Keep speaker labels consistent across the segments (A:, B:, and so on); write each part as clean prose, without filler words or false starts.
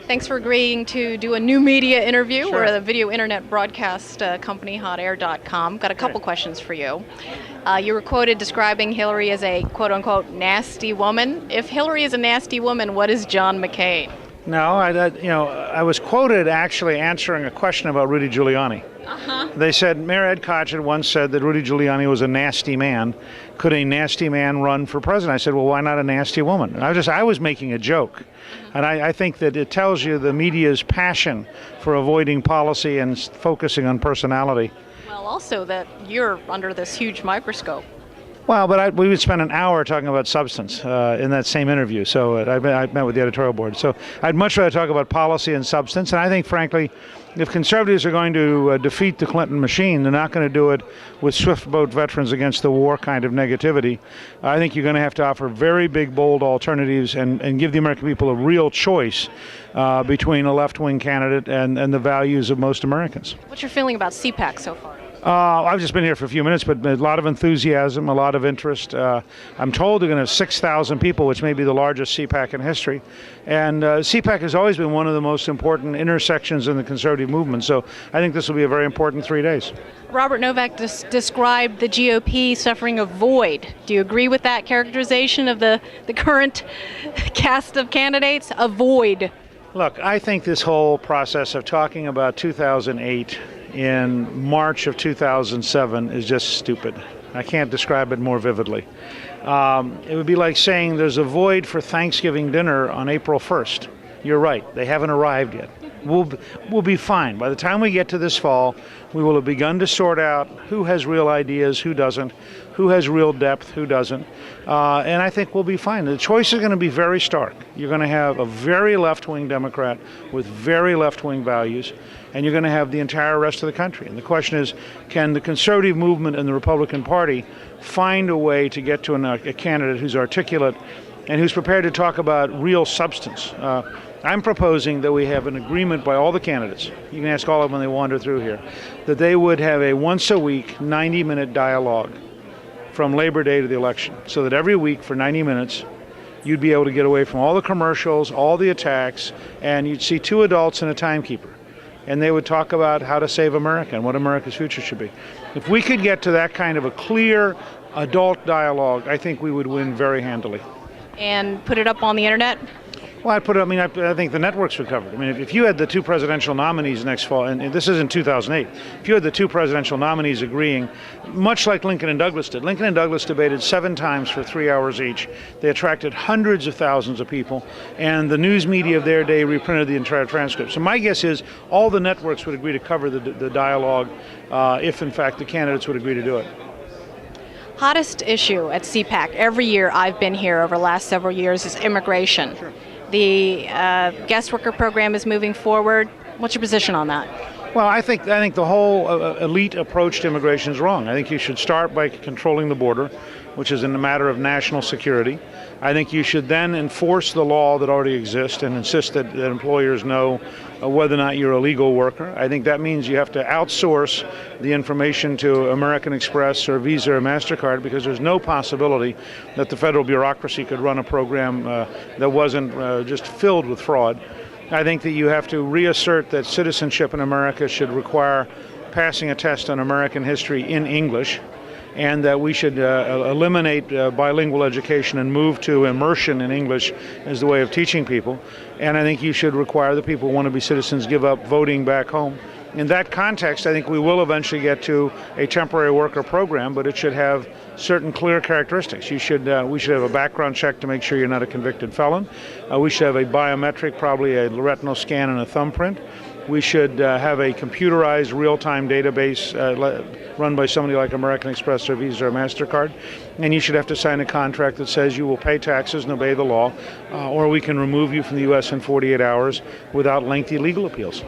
A: Thanks for agreeing to do a new media interview.
B: Sure.
A: We're a video internet broadcast company, hotair.com. Got a couple questions for you. You were quoted describing Hillary as a quote-unquote nasty woman. If Hillary is a nasty woman, what is John McCain?
B: No, I was quoted actually answering a question about Rudy Giuliani. They said, Mayor Ed Koch had once said that Rudy Giuliani was a nasty man. Could a nasty man run for president? I said, well, why not a nasty woman? And I was making a joke. And I think that it tells you the media's passion for avoiding policy and focusing on personality.
A: Well, also that you're under this huge microscope.
B: Well, but we would spend an hour talking about substance in that same interview. So I met with the editorial board. So I'd much rather talk about policy and substance. And I think, frankly, if conservatives are going to defeat the Clinton machine, they're not going to do it with swift boat veterans against the war kind of negativity. I think you're going to have to offer very big, bold alternatives and give the American people a real choice between a left-wing candidate and the values of most Americans.
A: What's your feeling about CPAC so far?
B: I've just been here for a few minutes, but a lot of enthusiasm, a lot of interest. I'm told they're going to have 6,000 people, which may be the largest CPAC in history. And CPAC has always been one of the most important intersections in the conservative movement. So I think this will be a very important 3 days.
A: Robert Novak described the GOP suffering a void. Do you agree with that characterization of the current cast of candidates? A void.
B: Look, I think this whole process of talking about 2008 in March of 2007 is just stupid. I can't describe it more vividly. It would be like saying there's a void for Thanksgiving dinner on April 1st. You're right, they haven't arrived yet. We'll be fine. By the time we get to this fall, we will have begun to sort out who has real ideas, who doesn't, who has real depth, who doesn't. And I think we'll be fine. The choice is going to be very stark. You're going to have a very left-wing Democrat with very left-wing values, and you're going to have the entire rest of the country. And the question is, can the conservative movement and the Republican Party find a way to get to a candidate who's articulate and who's prepared to talk about real substance? I'm proposing that we have an agreement by all the candidates, you can ask all of them when they wander through here, that they would have a once-a-week 90-minute dialogue from Labor Day to the election, so that every week for 90 minutes you'd be able to get away from all the commercials, all the attacks, and you'd see two adults and a timekeeper. And they would talk about how to save America and what America's future should be. If we could get to that kind of a clear adult dialogue, I think we would win very handily.
A: And put it up on the internet?
B: Well, I think the networks would cover it. I mean, if you had the two presidential nominees next fall, and this is in 2008, if you had the two presidential nominees agreeing, much like Lincoln and Douglas did. Lincoln and Douglas debated 7 times for 3 hours each. They attracted hundreds of thousands of people, and the news media of their day reprinted the entire transcript. So my guess is all the networks would agree to cover the dialogue if, in fact, the candidates would agree to do it.
A: Hottest issue at CPAC every year I've been here over the last several years is immigration. Sure. The guest worker program is moving forward. What's your position on that?
B: Well, I think the whole elite approach to immigration is wrong. I think you should start by controlling the border, which is a matter of national security. I think you should then enforce the law that already exists and insist that employers know whether or not you're a legal worker. I think that means you have to outsource the information to American Express or Visa or MasterCard, because there's no possibility that the federal bureaucracy could run a program that wasn't just filled with fraud. I think that you have to reassert that citizenship in America should require passing a test on American history in English, and that we should eliminate bilingual education and move to immersion in English as the way of teaching people. And I think you should require the people who want to be citizens give up voting back home. In that context, I think we will eventually get to a temporary worker program, but it should have certain clear characteristics. We should have a background check to make sure you're not a convicted felon. We should have a biometric, probably a retinal scan and a thumbprint. We should have a computerized real-time database run by somebody like American Express or Visa or MasterCard. And you should have to sign a contract that says you will pay taxes and obey the law, or we can remove you from the U.S. in 48 hours without lengthy legal appeals.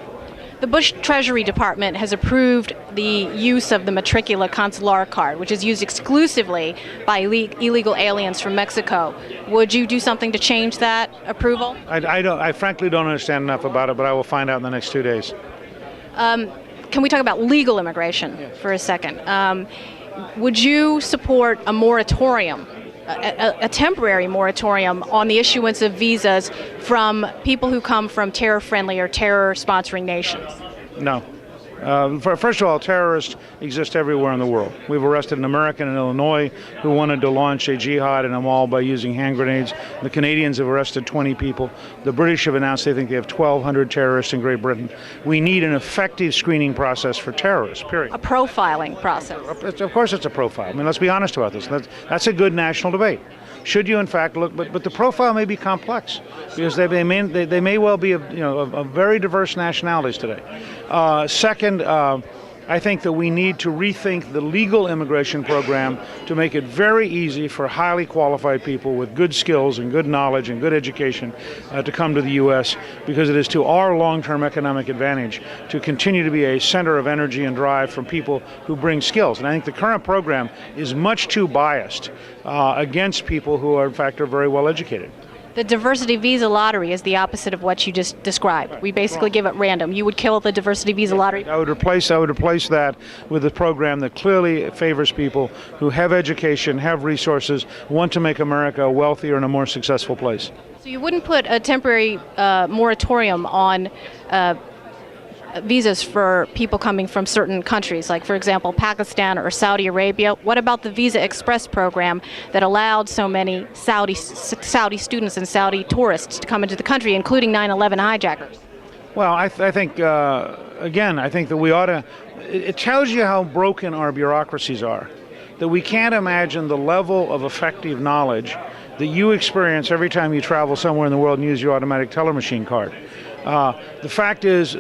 A: The Bush Treasury Department has approved the use of the Matricula Consular card, which is used exclusively by illegal aliens from Mexico. Would you do something to change that approval?
B: I frankly don't understand enough about it, but I will find out in the next 2 days.
A: Can we talk about legal immigration for a second? Would you support a moratorium a temporary moratorium on the issuance of visas from people who come from terror-friendly or terror-sponsoring nations?
B: No. First of all, terrorists exist everywhere in the world. We've arrested an American in Illinois who wanted to launch a jihad in a mall by using hand grenades. The Canadians have arrested 20 people. The British have announced they think they have 1,200 terrorists in Great Britain. We need an effective screening process for terrorists, period.
A: A profiling process.
B: Of course it's a profile. I mean, let's be honest about this. That's a good national debate. Should you, in fact, look, but the profile may be complex because they may well be of very diverse nationalities today. Second, I think that we need to rethink the legal immigration program to make it very easy for highly qualified people with good skills and good knowledge and good education to come to the U.S. because it is to our long-term economic advantage to continue to be a center of energy and drive from people who bring skills. And I think the current program is much too biased against people who are, in fact, are very well educated.
A: The diversity visa lottery is the opposite of what you just described. We basically give it random. You would kill the diversity visa lottery?
B: I would replace that with a program that clearly favors people who have education, have resources, want to make America a wealthier and a more successful place.
A: So you wouldn't put a temporary moratorium on visas for people coming from certain countries, like, for example, Pakistan or Saudi Arabia? What about the Visa Express program that allowed so many Saudi students and Saudi tourists to come into the country, including 9/11 hijackers?
B: Well, I think, again, I think that we ought to, it tells you how broken our bureaucracies are, that we can't imagine the level of effective knowledge that you experience every time you travel somewhere in the world and use your automatic teller machine card. The fact is,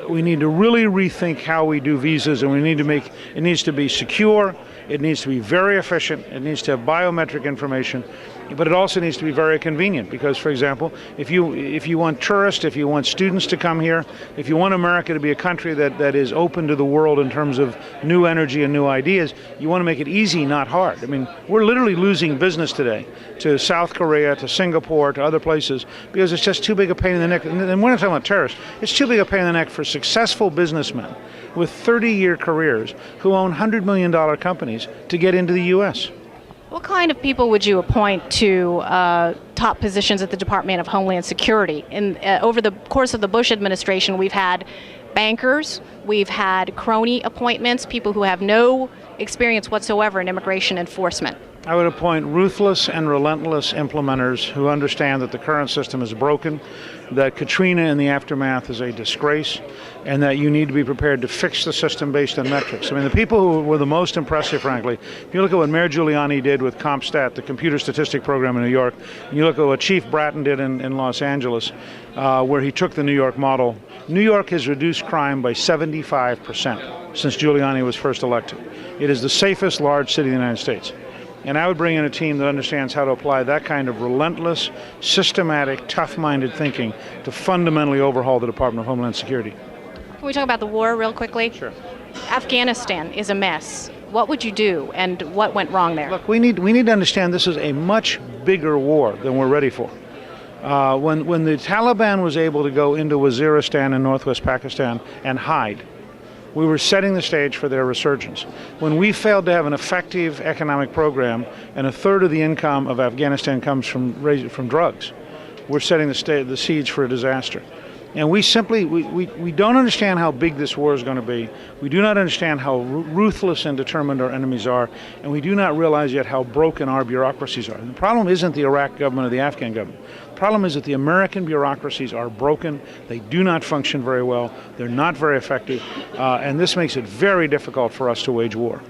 B: we need to really rethink how we do visas, and we need to make it needs to be secure. It needs to be very efficient. It needs to have biometric information, but it also needs to be very convenient. Because, for example, if you want tourists, if you want students to come here, if you want America to be a country that is open to the world in terms of new energy and new ideas, you want to make it easy, not hard. I mean, we're literally losing business today to South Korea, to Singapore, to other places because it's just too big a pain in the neck. And we're not talking about terrorists. It's too big a pain in the neck for successful businessmen with 30-year careers who own $100 million companies to get into the U.S.
A: What kind of people would you appoint to top positions at the Department of Homeland Security? Over the course of the Bush administration, we've had bankers, we've had crony appointments, people who have no experience whatsoever in immigration enforcement.
B: I would appoint ruthless and relentless implementers who understand that the current system is broken, that Katrina and the aftermath is a disgrace, and that you need to be prepared to fix the system based on metrics. I mean, the people who were the most impressive, frankly, if you look at what Mayor Giuliani did with CompStat, the computer statistic program in New York, and you look at what Chief Bratton did in Los Angeles, where he took the New York model, New York has reduced crime by 75% since Giuliani was first elected. It is the safest large city in the United States. And I would bring in a team that understands how to apply that kind of relentless, systematic, tough-minded thinking to fundamentally overhaul the Department of Homeland Security.
A: Can we talk about the war real quickly?
B: Sure.
A: Afghanistan is a mess. What would you do, and what went wrong there?
B: Look, we need to understand this is a much bigger war than we're ready for. When the Taliban was able to go into Waziristan in northwest Pakistan and hide, we were setting the stage for their resurgence. When we failed to have an effective economic program and a third of the income of Afghanistan comes from drugs, we're setting the seeds for a disaster. And we simply, we don't understand how big this war is going to be. We do not understand how ruthless and determined our enemies are. And we do not realize yet how broken our bureaucracies are. And the problem isn't the Iraq government or the Afghan government. The problem is that the American bureaucracies are broken. They do not function very well. They're not very effective. And this makes it very difficult for us to wage war.